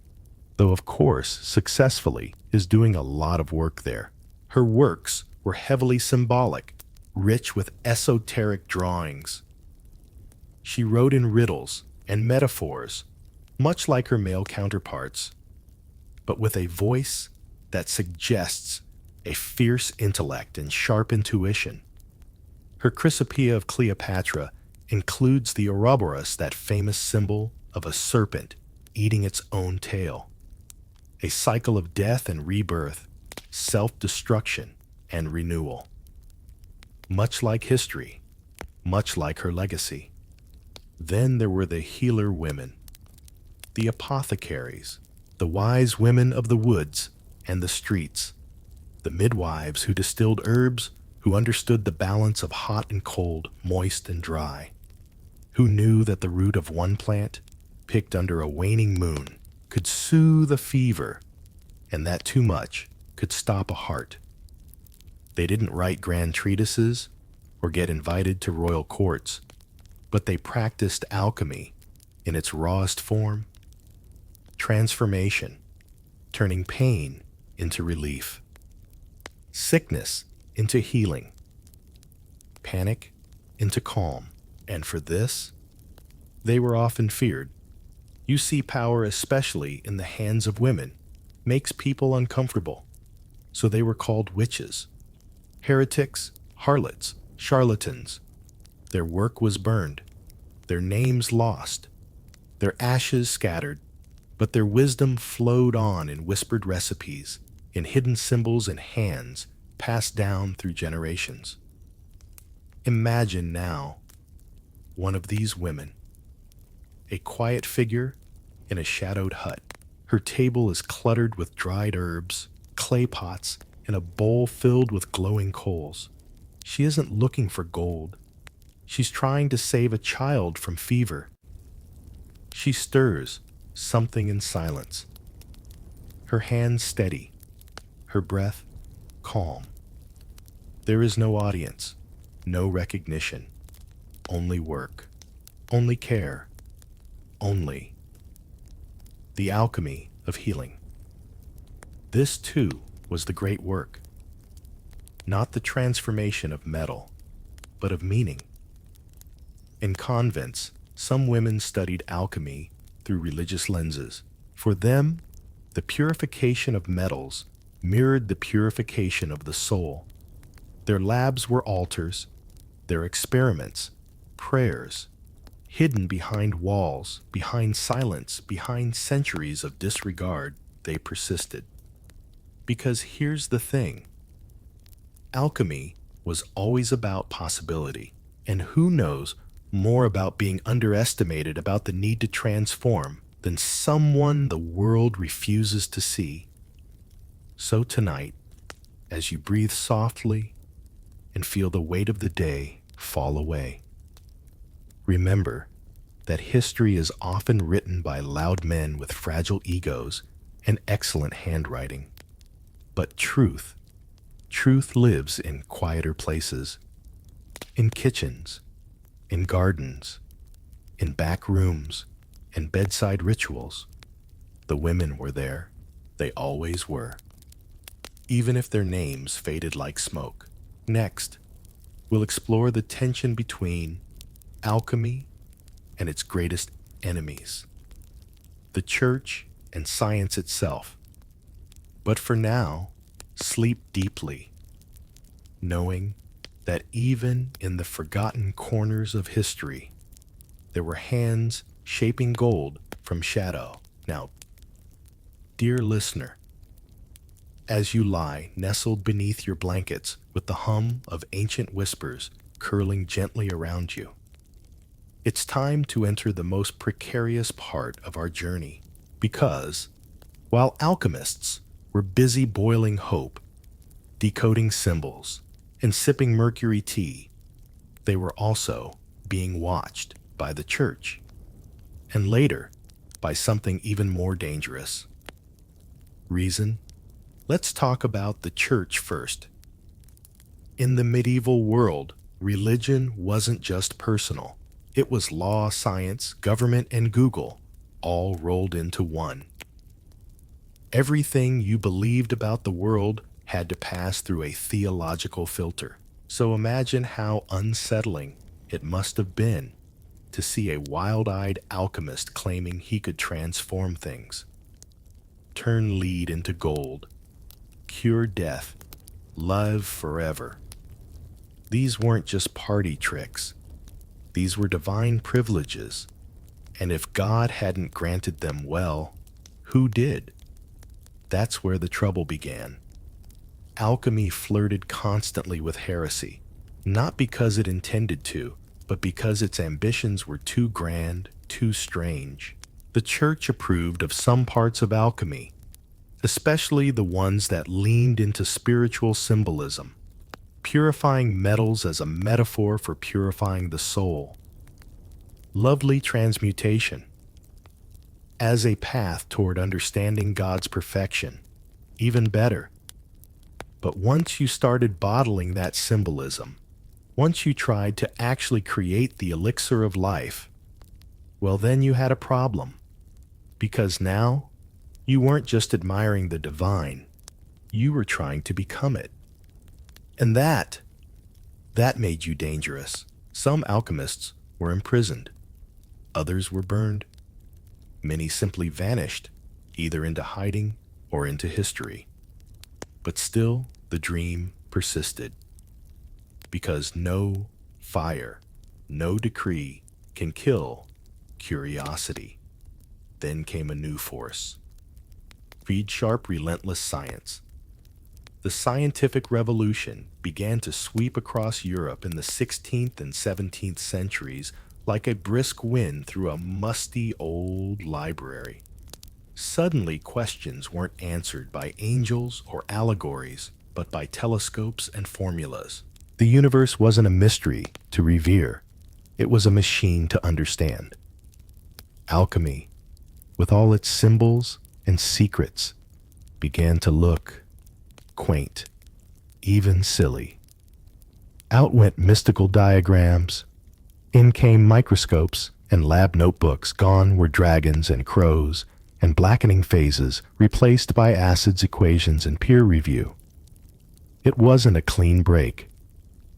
though of course successfully is doing a lot of work there. Her works were heavily symbolic, rich with esoteric drawings. She wrote in riddles and metaphors, much like her male counterparts, but with a voice that suggests a fierce intellect and sharp intuition. Her Chrysopoeia of Cleopatra includes the Ouroboros, that famous symbol of a serpent eating its own tail. A cycle of death and rebirth, self-destruction and renewal. Much like history, much like her legacy. Then there were the healer women, the apothecaries, the wise women of the woods and the streets, the midwives who distilled herbs, who understood the balance of hot and cold, moist and dry, who knew that the root of one plant, picked under a waning moon, could soothe a fever, and that too much could stop a heart. They didn't write grand treatises or get invited to royal courts, but they practiced alchemy in its rawest form, transformation, turning pain into relief, sickness into healing, panic into calm. And for this, they were often feared. You see, power, especially in the hands of women, makes people uncomfortable, so they were called witches, heretics, harlots, charlatans. Their work was burned, their names lost, their ashes scattered, but their wisdom flowed on in whispered recipes, in hidden symbols and hands passed down through generations. Imagine now one of these women, a quiet figure in a shadowed hut. Her table is cluttered with dried herbs, clay pots, and a bowl filled with glowing coals. She isn't looking for gold. She's trying to save a child from fever. She stirs something in silence, her hands steady, her breath calm. There is no audience, no recognition, only work, only care, only the alchemy of healing. This, too, was the great work, not the transformation of metal, but of meaning. In convents, some women studied alchemy through religious lenses. For them, the purification of metals mirrored the purification of the soul. Their labs were altars, their experiments, prayers, hidden behind walls, behind silence, behind centuries of disregard. They persisted. Because here's the thing. Alchemy was always about possibility, and who knows more about being underestimated, about the need to transform, than someone the world refuses to see. So tonight, as you breathe softly and feel the weight of the day fall away, remember that history is often written by loud men with fragile egos and excellent handwriting. But truth lives in quieter places, in kitchens, in gardens, in back rooms, and bedside rituals. The women were there. They always were. Even if their names faded like smoke. Next, we'll explore the tension between alchemy and its greatest enemies, the church and science itself. But for now, sleep deeply, knowing that even in the forgotten corners of history, there were hands shaping gold from shadow. Now, dear listener, as you lie nestled beneath your blankets with the hum of ancient whispers curling gently around you, it's time to enter the most precarious part of our journey, because while alchemists were busy boiling hope, decoding symbols, and sipping mercury tea, they were also being watched by the church, and later by something even more dangerous. Reason? Let's talk about the church first. In the medieval world, religion wasn't just personal. It was law, science, government, and Google, all rolled into one. Everything you believed about the world had to pass through a theological filter. So imagine how unsettling it must have been to see a wild-eyed alchemist claiming he could transform things, turn lead into gold, cure death, live forever. These weren't just party tricks. These were divine privileges. And if God hadn't granted them, well, who did? That's where the trouble began. Alchemy flirted constantly with heresy, not because it intended to, but because its ambitions were too grand, too strange. The church approved of some parts of alchemy, especially the ones that leaned into spiritual symbolism, purifying metals as a metaphor for purifying the soul. Lovely transmutation as a path toward understanding God's perfection. Even better. But once you started bottling that symbolism, once you tried to actually create the elixir of life, well, then you had a problem. Because now, you weren't just admiring the divine, you were trying to become it. And that made you dangerous. Some alchemists were imprisoned. Others were burned. Many simply vanished, either into hiding or into history. But still, the dream persisted. because no fire, no decree can kill curiosity. Then came a new force. Feed sharp, relentless science. The scientific revolution began to sweep across Europe in the 16th and 17th centuries like a brisk wind through a musty old library. Suddenly, questions weren't answered by angels or allegories, but by telescopes and formulas. The universe wasn't a mystery to revere. It was a machine to understand. Alchemy, with all its symbols and secrets, began to look quaint, even silly. Out went mystical diagrams, in came microscopes and lab notebooks, gone were dragons and crows, and blackening phases replaced by acids, equations, and peer review. It wasn't a clean break,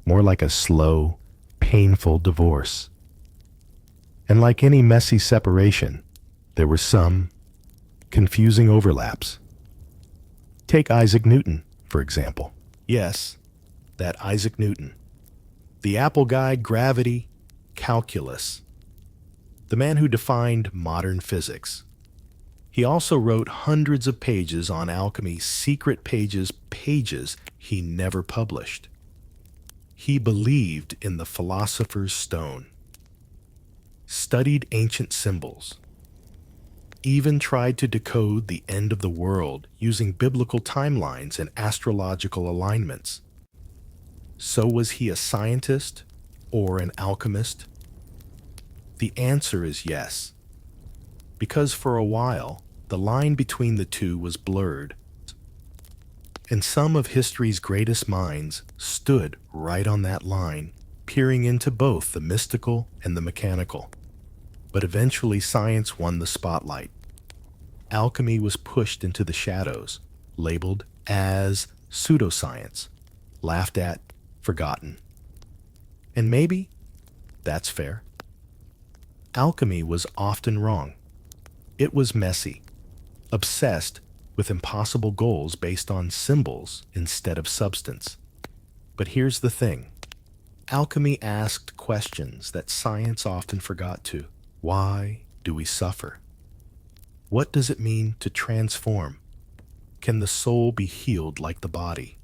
more like a slow, painful divorce. And like any messy separation, there were some confusing overlaps. Take Isaac Newton, for example. Yes, that Isaac Newton. The apple guy, gravity, calculus. The man who defined modern physics. He also wrote hundreds of pages on alchemy, secret pages he never published. He believed in the philosopher's stone, studied ancient symbols, even tried to decode the end of the world using biblical timelines and astrological alignments. So was he a scientist or an alchemist? The answer is yes, because for a while, the line between the two was blurred, and some of history's greatest minds stood right on that line, peering into both the mystical and the mechanical. But eventually science won the spotlight. Alchemy was pushed into the shadows, labeled as pseudoscience, laughed at, forgotten. And maybe that's fair. Alchemy was often wrong. It was messy, obsessed with impossible goals based on symbols instead of substance. But here's the thing. Alchemy asked questions that science often forgot to. Why do we suffer? What does it mean to transform? Can the soul be healed like the body?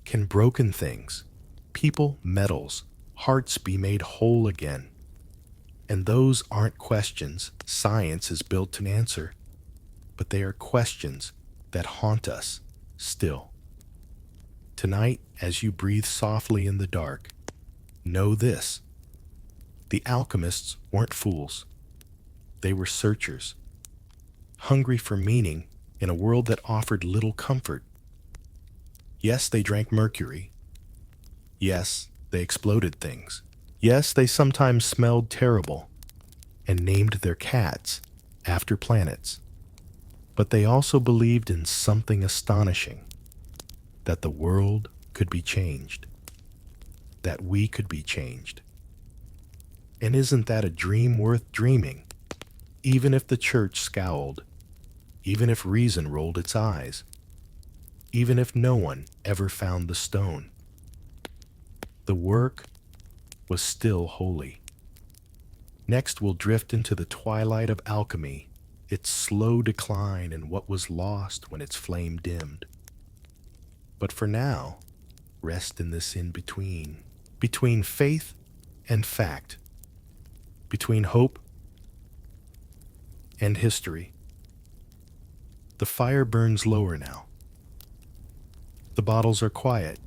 Can broken things, people, metals, hearts be made whole again? And those aren't questions science is built to answer, but they are questions that haunt us still. Tonight, as you breathe softly in the dark, know this. The alchemists weren't fools. They were searchers, hungry for meaning in a world that offered little comfort. Yes, they drank mercury. Yes, they exploded things. Yes, they sometimes smelled terrible and named their cats after planets. But they also believed in something astonishing, that the world could be changed, that we could be changed. And isn't that a dream worth dreaming? Even if the church scowled, even if reason rolled its eyes, even if no one ever found the stone, the work was still holy. Next, we'll drift into the twilight of alchemy, its slow decline and what was lost when its flame dimmed. But for now, rest in this in-between, between faith and fact, between hope and history. The fire burns lower now. The bottles are quiet.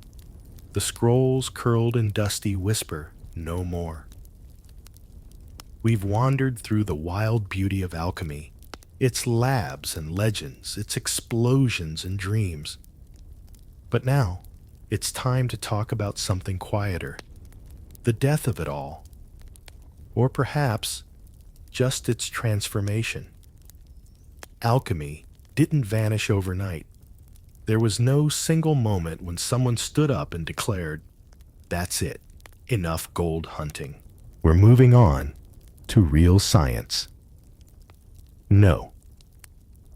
The scrolls, curled and dusty, whisper no more. We've wandered through the wild beauty of alchemy, its labs and legends, its explosions and dreams. But now, it's time to talk about something quieter, the death of it all, or perhaps just its transformation. Alchemy didn't vanish overnight. There was no single moment when someone stood up and declared, "That's it, enough gold hunting. We're moving on to real science." No.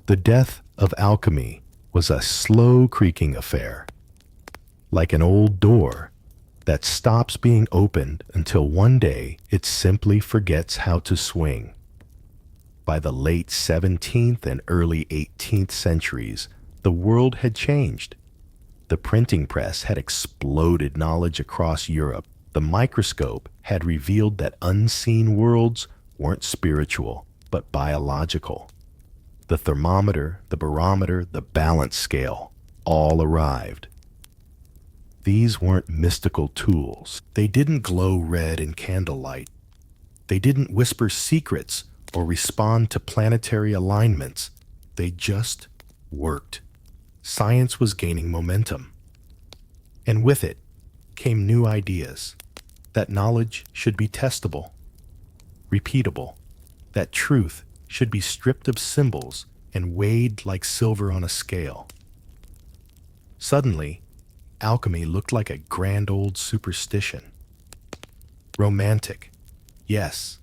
The death of alchemy was a slow creaking affair, like an old door that stops being opened until one day it simply forgets how to swing. By the late 17th and early 18th centuries, the world had changed. The printing press had exploded knowledge across Europe. The microscope had revealed that unseen worlds weren't spiritual, but biological. The thermometer, the barometer, the balance scale all arrived. These weren't mystical tools. They didn't glow red in candlelight. They didn't whisper secrets or respond to planetary alignments. They just worked. Science was gaining momentum. And with it came new ideas. That knowledge should be testable, repeatable. That truth should be stripped of symbols and weighed like silver on a scale. Suddenly, alchemy looked like a grand old superstition. Romantic, yes,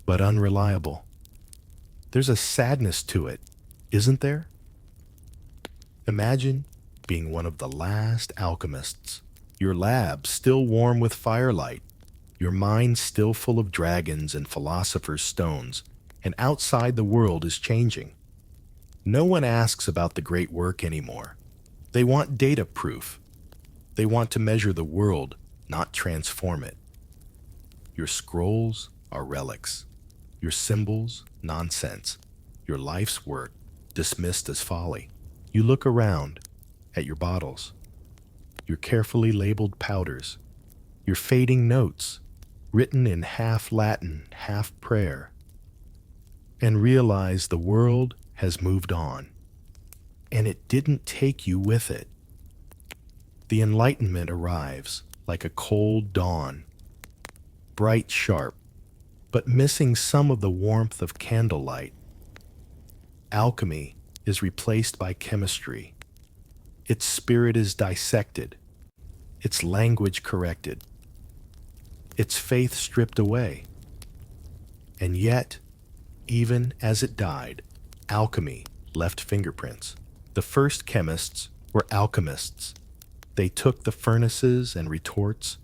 but unreliable. There's a sadness to it, isn't there? Imagine being one of the last alchemists, your lab still warm with firelight, your mind still full of dragons and philosopher's stones, and outside the world is changing. No one asks about the great work anymore. They want data proof. They want to measure the world, not transform it. Your scrolls are relics. Your symbols, nonsense. Your life's work, dismissed as folly. You look around at your bottles, your carefully labeled powders, your fading notes, written in half Latin, half prayer, and realize the world has moved on, and it didn't take you with it. The enlightenment arrives like a cold dawn, bright, sharp, but missing some of the warmth of candlelight. Alchemy is replaced by chemistry. Its spirit is dissected, its language corrected, its faith stripped away. And yet, even as it died, alchemy left fingerprints. The first chemists were alchemists. They took the furnaces and retorts,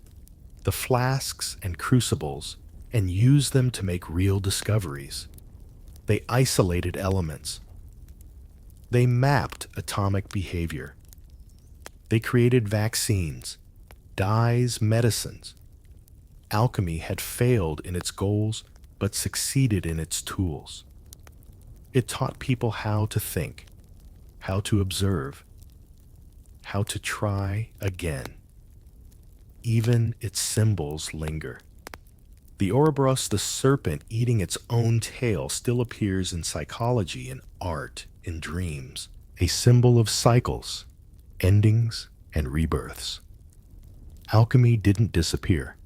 the flasks and crucibles, and used them to make real discoveries. They isolated elements. They mapped atomic behavior. They created vaccines, dyes, medicines. Alchemy had failed in its goals, but succeeded in its tools. It taught people how to think, how to observe, how to try again. Even its symbols linger. The Ouroboros, the serpent eating its own tail, still appears in psychology, in art, in dreams, a symbol of cycles, endings, and rebirths. Alchemy didn't disappear.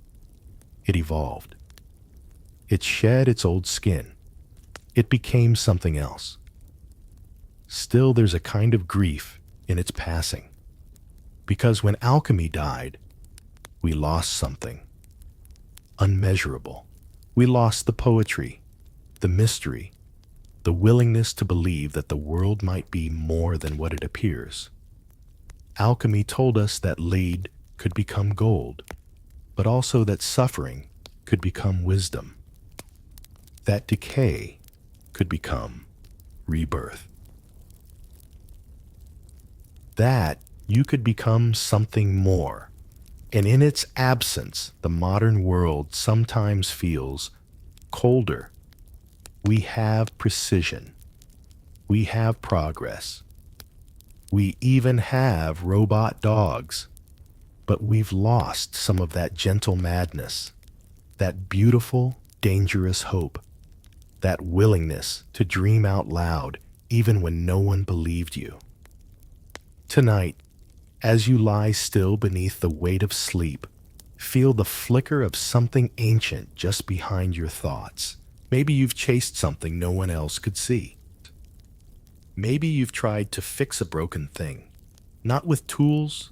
It evolved. It shed its old skin. It became something else. Still, there's a kind of grief in its passing. Because when alchemy died, we lost something unmeasurable. We lost the poetry, the mystery, the willingness to believe that the world might be more than what it appears. Alchemy told us that lead could become gold, but also that suffering could become wisdom, that decay could become rebirth, that you could become something more. And in its absence, the modern world sometimes feels colder. We have precision. We have progress. We even have robot dogs. But we've lost some of that gentle madness, that beautiful, dangerous hope, that willingness to dream out loud even when no one believed you. Tonight, as you lie still beneath the weight of sleep, feel the flicker of something ancient just behind your thoughts. Maybe you've chased something no one else could see. Maybe you've tried to fix a broken thing, not with tools,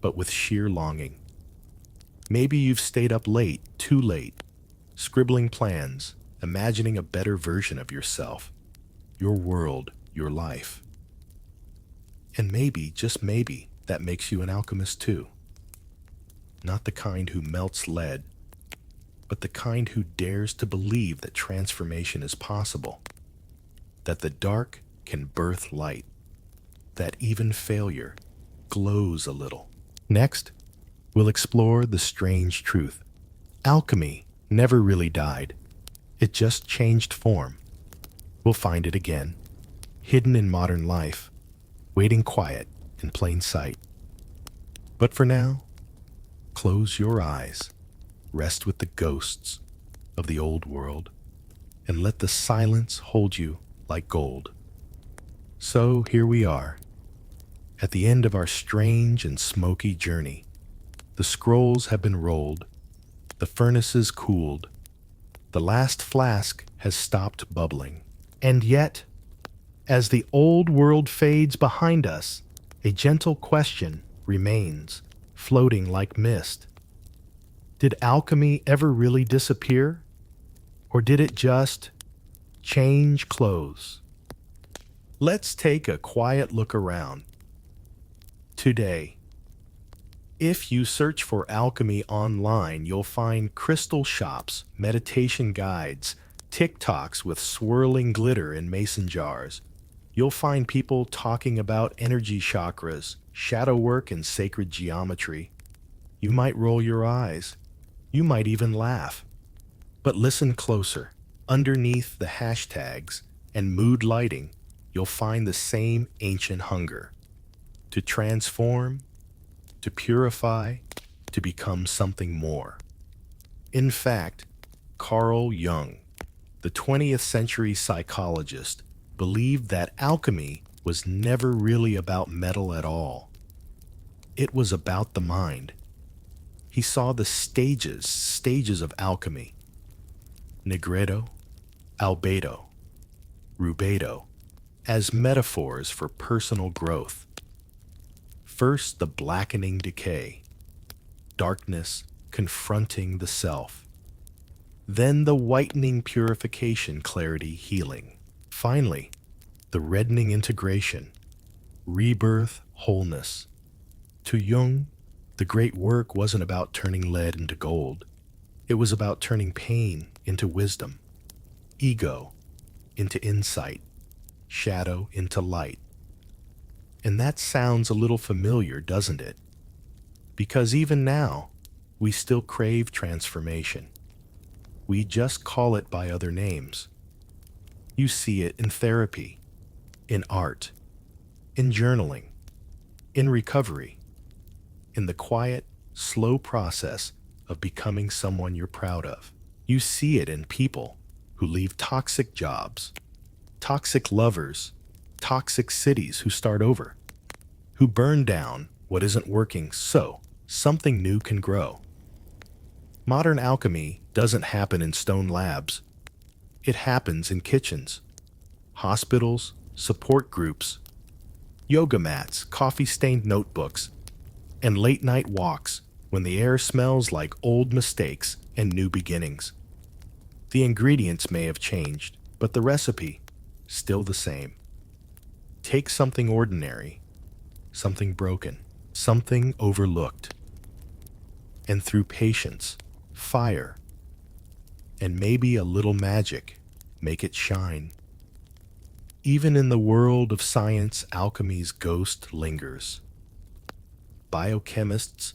but with sheer longing. Maybe you've stayed up late, too late, scribbling plans, imagining a better version of yourself, your world, your life. And maybe, just maybe, that makes you an alchemist too. not the kind who melts lead, but the kind who dares to believe that transformation is possible, that the dark can birth light, that even failure glows a little. Next, we'll explore the strange truth. Alchemy never really died. It just changed form. We'll find it again, hidden in modern life, waiting quiet in plain sight. But for now, close your eyes, rest with the ghosts of the old world, and let the silence hold you like gold. So here we are, at the end of our strange and smoky journey. The scrolls have been rolled, the furnaces cooled, the last flask has stopped bubbling. And yet, as the old world fades behind us, a gentle question remains, floating like mist. Did alchemy ever really disappear? Or did it just change clothes? Let's take a quiet look around. Today, if you search for alchemy online, you'll find crystal shops, meditation guides, TikToks with swirling glitter in mason jars. You'll find people talking about energy chakras, shadow work, and sacred geometry. You might roll your eyes. You might even laugh. But listen closer. Underneath the hashtags and mood lighting, you'll find the same ancient hunger. To transform, to purify, to become something more. In fact, Carl Jung, the 20th century psychologist, believed that alchemy was never really about metal at all. It was about the mind. He saw the stages of alchemy. Negredo, albedo, rubedo, as metaphors for personal growth. First, the blackening decay, darkness confronting the self. Then the whitening purification, clarity, healing. Finally, the reddening integration, rebirth, wholeness. To Jung, the great work wasn't about turning lead into gold. It was about turning pain into wisdom, ego into insight, shadow into light. And that sounds a little familiar, doesn't it? Because even now, we still crave transformation. We just call it by other names. You see it in therapy, in art, in journaling, in recovery, in the quiet, slow process of becoming someone you're proud of. You see it in people who leave toxic jobs, toxic lovers, toxic cities who start over, who burn down what isn't working so something new can grow. Modern alchemy doesn't happen in stone labs. It happens in kitchens, hospitals, support groups, yoga mats, coffee-stained notebooks, and late-night walks when the air smells like old mistakes and new beginnings. The ingredients may have changed, but the recipe, still the same. Take something ordinary, something broken, something overlooked, and through patience, fire, and maybe a little magic, make it shine. Even in the world of science, alchemy's ghost lingers. Biochemists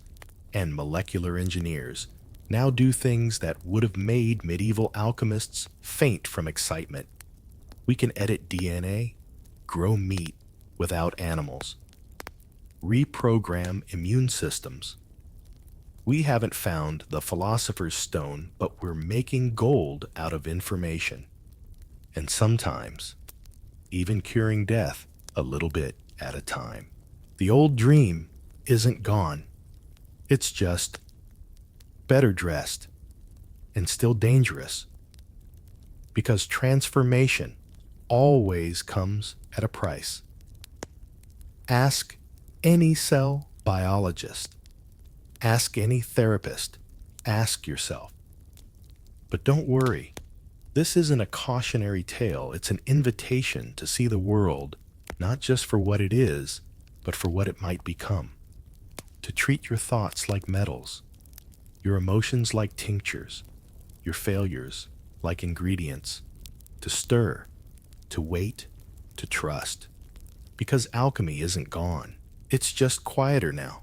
and molecular engineers now do things that would have made medieval alchemists faint from excitement. We can edit DNA, grow meat without animals, reprogram immune systems. We haven't found the Philosopher's Stone, but we're making gold out of information. And sometimes, even curing death a little bit at a time. The old dream isn't gone. It's just better dressed and still dangerous. Because transformation always comes at a price. Ask any cell biologist. Ask any therapist. Ask yourself. But don't worry. This isn't a cautionary tale. It's an invitation to see the world not just for what it is, but for what it might become. To treat your thoughts like metals, Your emotions like tinctures, your failures like ingredients, to stir, to wait, to trust. Because alchemy isn't gone. It's just quieter now.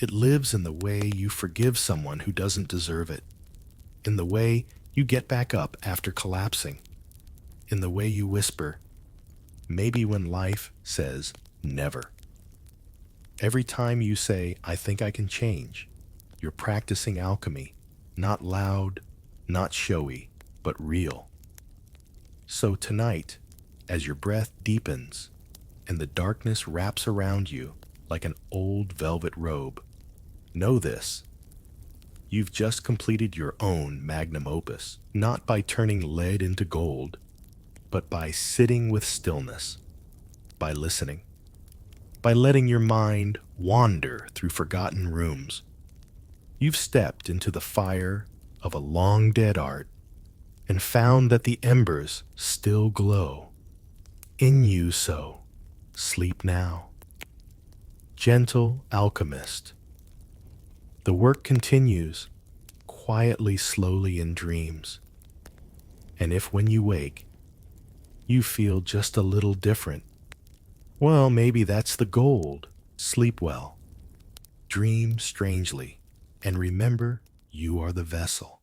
It lives in the way you forgive someone who doesn't deserve it, in the way you get back up after collapsing, in the way you whisper, maybe when life says never. Every time you say, I think I can change, you're practicing alchemy, not loud, not showy, but real. So tonight, as your breath deepens and the darkness wraps around you like an old velvet robe, know this. You've just completed your own magnum opus, not by turning lead into gold, but by sitting with stillness, by listening, by letting your mind wander through forgotten rooms. You've stepped into the fire of a long-dead art and found that the embers still glow. In you so, sleep now. Gentle alchemist. The work continues, quietly, slowly in dreams. And if when you wake, you feel just a little different, well, maybe that's the gold. Sleep well, dream strangely, and remember you are the vessel.